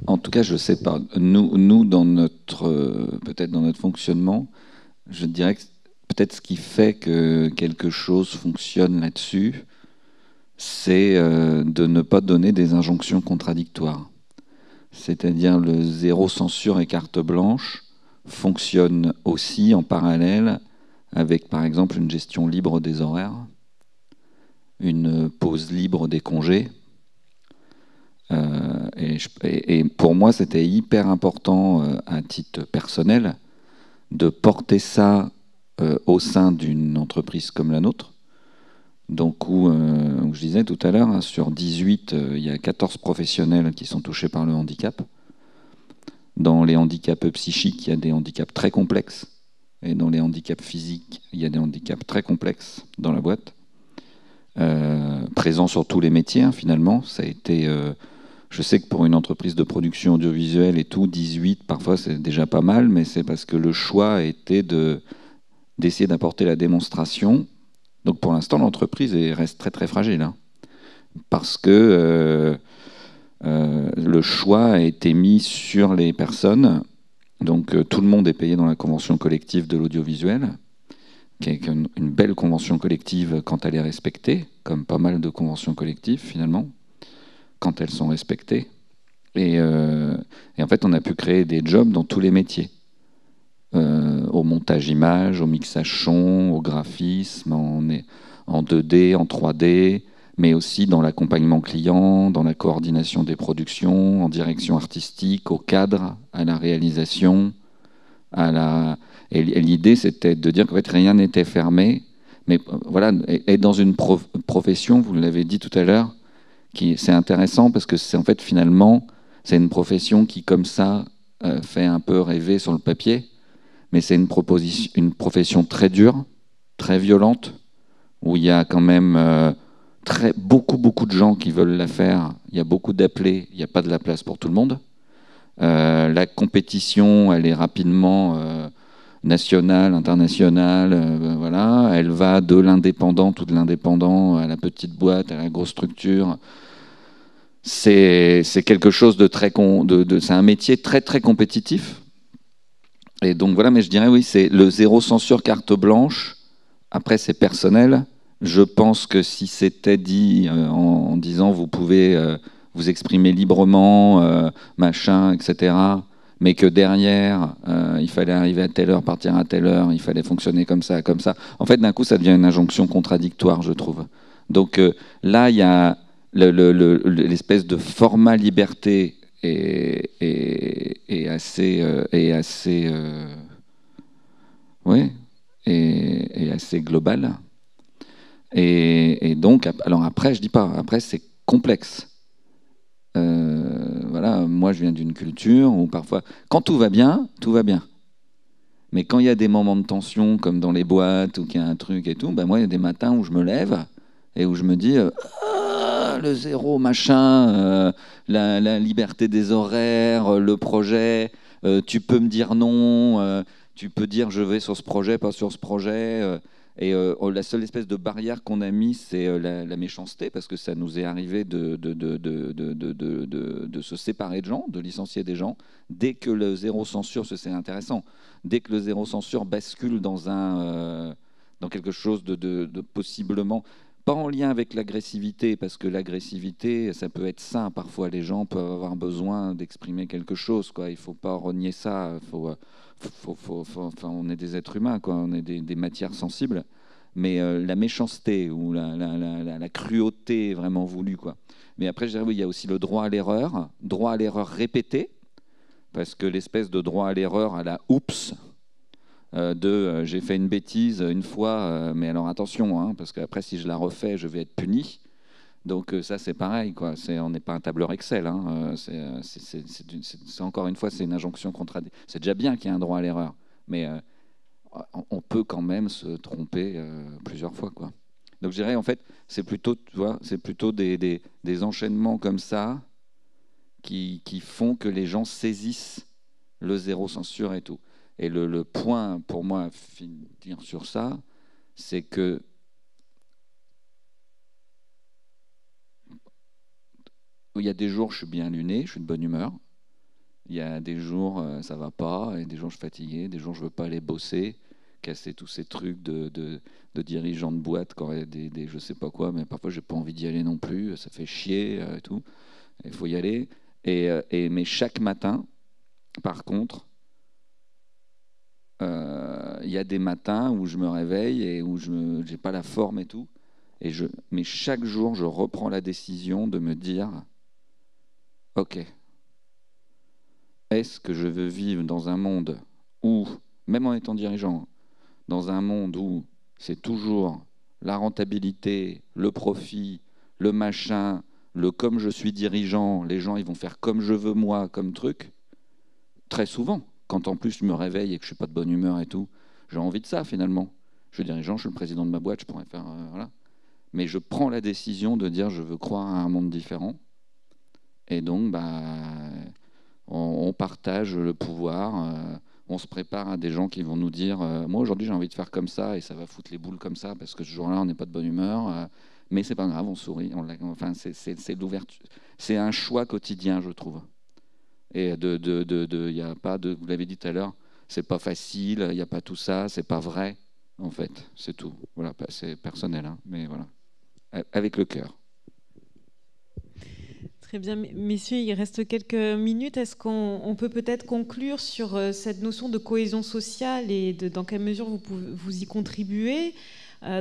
S3: En tout cas, je ne sais pas. Nous peut-être dans notre fonctionnement, je dirais que peut-être ce qui fait que quelque chose fonctionne là-dessus, c'est de ne pas donner des injonctions contradictoires. C'est-à-dire le zéro censure et carte blanche fonctionne aussi en parallèle avec, par exemple, une gestion libre des horaires, une pause libre des congés. Et pour moi, c'était hyper important, à titre personnel, de porter ça au sein d'une entreprise comme la nôtre, donc où je disais tout à l'heure, sur 18, il y a 14 professionnels qui sont touchés par le handicap. Dans les handicaps psychiques, il y a des handicaps très complexes, et dans les handicaps physiques, il y a des handicaps très complexes dans la boîte, présents sur tous les métiers, finalement. Ça a été... je sais que pour une entreprise de production audiovisuelle et tout, 18, parfois c'est déjà pas mal, mais c'est parce que le choix était d'essayer d'apporter la démonstration. Donc pour l'instant, l'entreprise reste très très fragile, hein, parce que le choix a été mis sur les personnes. Donc tout le monde est payé dans la convention collective de l'audiovisuel, qui est une belle convention collective quand elle est respectée, comme pas mal de conventions collectives finalement, quand elles sont respectées. Et en fait, on a pu créer des jobs dans tous les métiers. Au montage image, au mixage son, au graphisme, en 2D, en 3D, mais aussi dans l'accompagnement client, dans la coordination des productions, en direction artistique, au cadre, à la réalisation. Et l'idée, c'était de dire qu'en fait, rien n'était fermé. Mais voilà, être dans une profession, vous l'avez dit tout à l'heure, c'est intéressant parce que c'est en fait finalement, c'est une profession qui, comme ça, fait un peu rêver sur le papier, mais c'est une profession très dure, très violente, où il y a quand même beaucoup de gens qui veulent la faire. Il y a beaucoup d'appelés, il n'y a pas de la place pour tout le monde. La compétition, elle est rapidement nationale, internationale, voilà. Elle va de l'indépendant, tout de l'indépendant, à la petite boîte, à la grosse structure. C'est quelque chose de très... c'est un métier très, très compétitif. Et donc voilà, mais je dirais, oui, c'est le zéro censure carte blanche. Après, c'est personnel. Je pense que si c'était dit en disant vous pouvez vous exprimer librement, machin, etc., mais que derrière, il fallait arriver à telle heure, partir à telle heure, il fallait fonctionner comme ça, comme ça. En fait, d'un coup, ça devient une injonction contradictoire, je trouve. Donc là, il y a l'espèce de format liberté est assez global. Et donc, alors après, je dis pas, après c'est complexe. Voilà, moi je viens d'une culture où parfois, quand tout va bien, tout va bien. Mais quand il y a des moments de tension, comme dans les boîtes, ou qu'il y a un truc et tout, ben moi il y a des matins où je me lève et où je me dis le zéro machin, la liberté des horaires, le projet, tu peux me dire non, tu peux dire je vais sur ce projet, pas sur ce projet. Et la seule espèce de barrière qu'on a mis, c'est la méchanceté, parce que ça nous est arrivé de se séparer de gens, de licencier des gens. Dès que le zéro censure, c'est intéressant, dès que le zéro censure bascule dans quelque chose de possiblement... Pas en lien avec l'agressivité, parce que l'agressivité, ça peut être sain. Parfois, les gens peuvent avoir besoin d'exprimer quelque chose, quoi. Il ne faut pas renier ça. Enfin, on est des êtres humains, quoi. On est des matières sensibles. Mais la méchanceté ou la cruauté vraiment voulue, quoi. Mais après, je dirais, oui, il y a aussi le droit à l'erreur répété, parce que l'espèce de droit à l'erreur à la oups, j'ai fait une bêtise une fois, mais alors attention, hein, parce qu'après si je la refais, je vais être puni. Donc ça c'est pareil, quoi. On n'est pas un tableur Excel. Hein. C'est encore une fois, c'est une injonction contradictoire. C'est déjà bien qu'il y ait un droit à l'erreur, mais on peut quand même se tromper plusieurs fois, quoi. Donc je dirais en fait, c'est plutôt, tu vois, c'est plutôt des enchaînements comme ça qui font que les gens saisissent le zéro censure et tout. Et le point, pour moi, à finir sur ça, c'est que il y a des jours, je suis bien luné, je suis de bonne humeur. Il y a des jours, ça va pas, et des jours, je suis fatigué, des jours, je veux pas aller bosser, casser tous ces trucs de dirigeants de boîte, quand il y a des je sais pas quoi, mais parfois, j'ai pas envie d'y aller non plus, ça fait chier et tout. Il faut y aller. Mais chaque matin, par contre, il y a des matins où je me réveille et où je n'ai pas la forme et tout. Mais chaque jour, je reprends la décision de me dire ok, est-ce que je veux vivre dans un monde où, même en étant dirigeant, dans un monde où c'est toujours la rentabilité, le profit, le machin, le comme je suis dirigeant, les gens ils vont faire comme je veux moi, comme truc, très souvent. Quand en plus je me réveille et que je ne suis pas de bonne humeur et tout, j'ai envie de ça finalement. Je suis dirigeant, je suis le président de ma boîte, je pourrais faire... voilà. Mais je prends la décision de dire je veux croire à un monde différent. Et donc, on partage le pouvoir, on se prépare à des gens qui vont nous dire moi aujourd'hui j'ai envie de faire comme ça et ça va foutre les boules comme ça parce que ce jour-là on n'est pas de bonne humeur, mais c'est pas grave, on sourit. Enfin, c'est l'ouverture, c'est un choix quotidien, je trouve. Et y a pas de, vous l'avez dit tout à l'heure, c'est pas facile, il n'y a pas tout ça, c'est pas vrai en fait, c'est tout. Voilà, c'est personnel, hein, mais voilà, avec le cœur.
S1: Très bien, messieurs, il reste quelques minutes. Est-ce qu'on peut peut-être conclure sur cette notion de cohésion sociale et dans quelle mesure vous y contribuez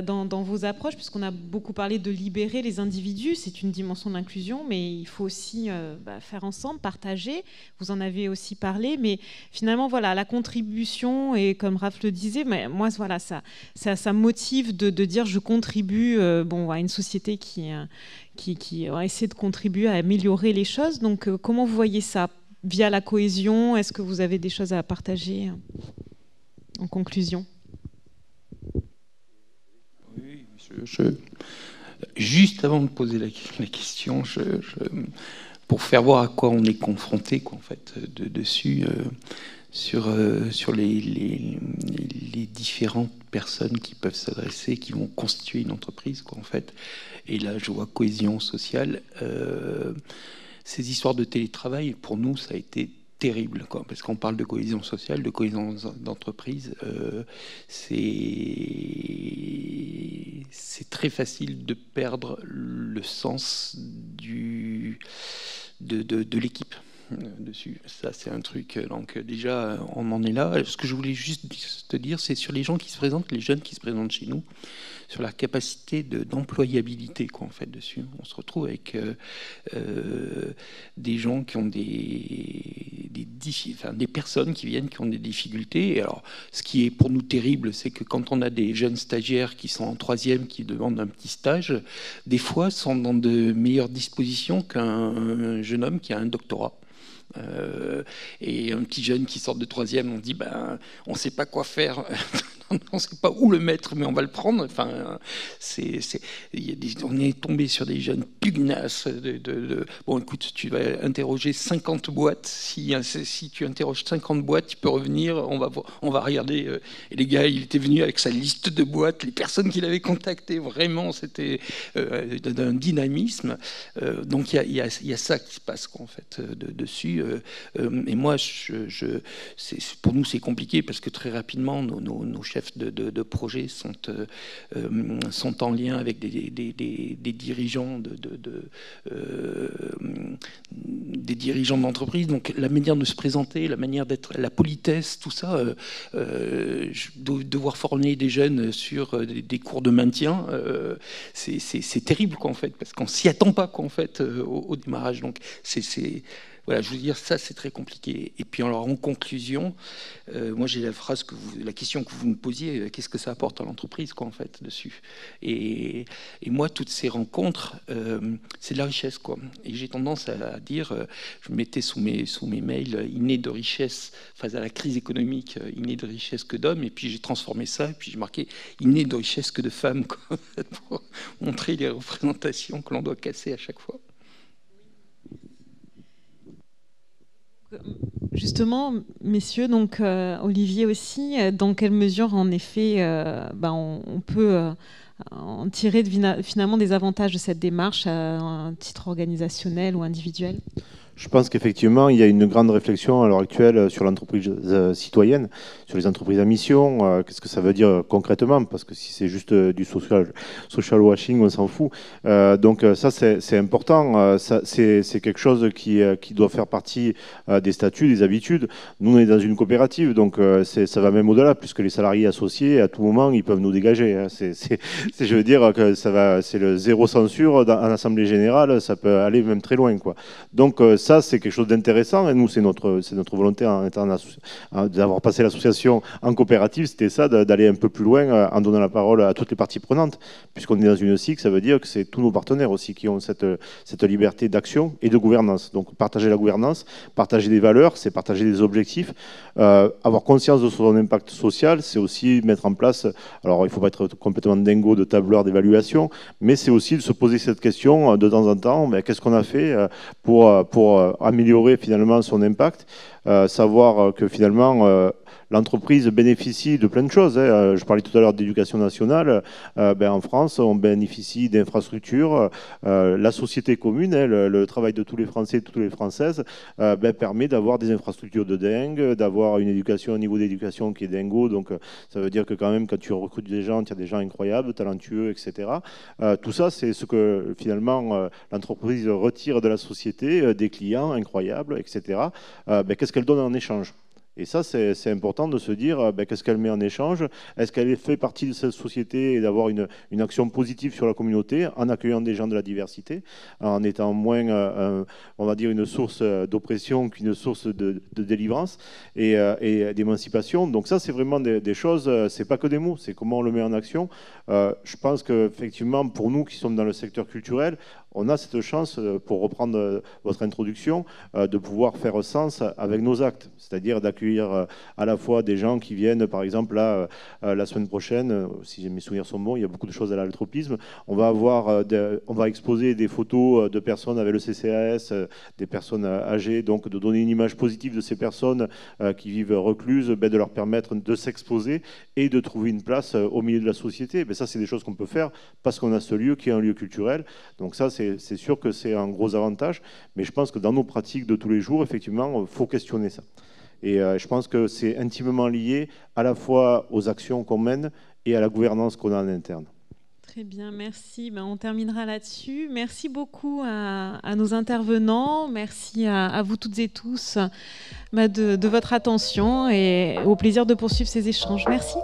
S1: dans vos approches, puisqu'on a beaucoup parlé de libérer les individus, c'est une dimension de l'inclusion, mais il faut aussi faire ensemble, partager. Vous en avez aussi parlé, mais finalement, voilà, la contribution, et comme Raph le disait, mais moi, voilà, ça motive de dire je contribue à une société qui va essayer de contribuer à améliorer les choses. Donc, comment vous voyez ça via la cohésion? Est-ce que vous avez des choses à partager en conclusion?
S4: Oui, juste avant de poser la question, pour faire voir à quoi on est confronté, en fait, dessus, sur les différentes personnes qui peuvent s'adresser, qui vont constituer une entreprise, en fait. Et là, je vois cohésion sociale. Ces histoires de télétravail, pour nous, ça a été terrible, parce qu'on parle de cohésion sociale, de cohésion d'entreprise. C'est très facile de perdre le sens de l'équipe dessus. Ça, c'est un truc. Donc déjà, on en est là. Ce que je voulais juste te dire, c'est sur les gens qui se présentent, les jeunes qui se présentent chez nous, sur la capacité d'employabilité, en fait, dessus. On se retrouve avec des gens qui ont des personnes qui viennent, qui ont des difficultés. Et alors, ce qui est pour nous terrible, c'est que quand on a des jeunes stagiaires qui sont en troisième, qui demandent un petit stage, des fois sont dans de meilleures dispositions qu'un jeune homme qui a un doctorat. Et un petit jeune qui sort de troisième, on dit on ne sait pas quoi faire, on ne sait pas où le mettre, mais on va le prendre. Enfin, on est tombé sur des jeunes pugnaces. Bon, écoute, tu vas interroger 50 boîtes. Si tu interroges 50 boîtes, tu peux revenir. On va regarder. Et les gars, il était venu avec sa liste de boîtes, les personnes qu'il avait contactées. Vraiment, c'était d'un dynamisme. Donc il y a ça qui se passe, en fait, dessus. Et moi, pour nous, c'est compliqué parce que très rapidement, nos chefs de projet sont en lien avec des dirigeants des dirigeants d'entreprise. Donc la manière de se présenter, la manière d'être, la politesse, tout ça, devoir former des jeunes sur des cours de maintien, c'est terrible, en fait, parce qu'on s'y attend pas, en fait, au démarrage. Donc voilà, je veux dire, ça, c'est très compliqué. Et puis, alors, en conclusion, moi, j'ai la question que vous me posiez, qu'est-ce que ça apporte à l'entreprise, en fait, dessus. Et moi, toutes ces rencontres, c'est de la richesse, quoi. Et j'ai tendance à dire, je mettais sous mes mails, inné de richesse face à la crise économique, inné de richesse que d'hommes, et puis j'ai transformé ça, et puis j'ai marqué inné de richesse que de femmes, quoi, pour montrer les représentations que l'on doit casser à chaque fois.
S1: Justement, messieurs, donc Olivier aussi, dans quelle mesure, en effet, on peut en tirer finalement des avantages de cette démarche à un titre organisationnel ou individuel?
S2: Je pense qu'effectivement, il y a une grande réflexion à l'heure actuelle sur l'entreprise citoyenne, sur les entreprises à mission. Qu'est-ce que ça veut dire concrètement? Parce que si c'est juste du social washing, on s'en fout. Donc ça, c'est important. C'est quelque chose qui doit faire partie des statuts, des habitudes. Nous, on est dans une coopérative, donc ça va même au-delà, puisque les salariés associés, à tout moment, ils peuvent nous dégager. Je veux dire que c'est le zéro censure en assemblée générale, ça peut aller même très loin, quoi. Donc ça, c'est quelque chose d'intéressant. Et nous, c'est notre volonté d'avoir passé l'association en coopérative, c'était ça, d'aller un peu plus loin en donnant la parole à toutes les parties prenantes. Puisqu'on est dans une SIC, ça veut dire que c'est tous nos partenaires aussi qui ont cette liberté d'action et de gouvernance. Donc partager la gouvernance, partager des valeurs, c'est partager des objectifs. Avoir conscience de son impact social, c'est aussi mettre en place, alors il ne faut pas être complètement dingo de tableur d'évaluation, mais c'est aussi de se poser cette question de temps en temps, qu'est-ce qu'on a fait pour améliorer finalement son impact, savoir que finalement l'entreprise bénéficie de plein de choses. Je parlais tout à l'heure d'éducation nationale. En France, on bénéficie d'infrastructures. La société commune, le travail de tous les Français et de toutes les Françaises, permet d'avoir des infrastructures de dingue, d'avoir une éducation, un niveau d'éducation qui est dingo. Donc, ça veut dire que quand même, quand tu recrutes des gens, tu as des gens incroyables, talentueux, etc. Tout ça, c'est ce que finalement l'entreprise retire de la société, des clients incroyables, etc. Qu'est-ce qu'elle donne en échange ? Et ça, c'est important de se dire qu'est-ce qu'elle met en échange. Est-ce qu'elle fait partie de cette société et d'avoir une action positive sur la communauté en accueillant des gens de la diversité, en étant moins, on va dire, une source d'oppression qu'une source de délivrance et d'émancipation. Donc ça, c'est vraiment des choses, c'est pas que des mots, c'est comment on le met en action. Je pense qu'effectivement, pour nous qui sommes dans le secteur culturel, on a cette chance, pour reprendre votre introduction, de pouvoir faire sens avec nos actes, c'est-à-dire d'accueillir à la fois des gens qui viennent, par exemple, là, la semaine prochaine, si mes souvenirs sont bons, il y a beaucoup de choses à l'altropisme, on va exposer des photos de personnes avec le CCAS, des personnes âgées, donc de donner une image positive de ces personnes qui vivent recluses, de leur permettre de s'exposer et de trouver une place au milieu de la société. Ça, c'est des choses qu'on peut faire parce qu'on a ce lieu qui est un lieu culturel. Donc ça, c'est sûr que c'est un gros avantage, mais je pense que dans nos pratiques de tous les jours, effectivement, il faut questionner ça. Et je pense que c'est intimement lié à la fois aux actions qu'on mène et à la gouvernance qu'on a en interne.
S1: Très bien, merci. On terminera là-dessus. Merci beaucoup à nos intervenants. Merci à vous toutes et tous de votre attention et au plaisir de poursuivre ces échanges. Merci.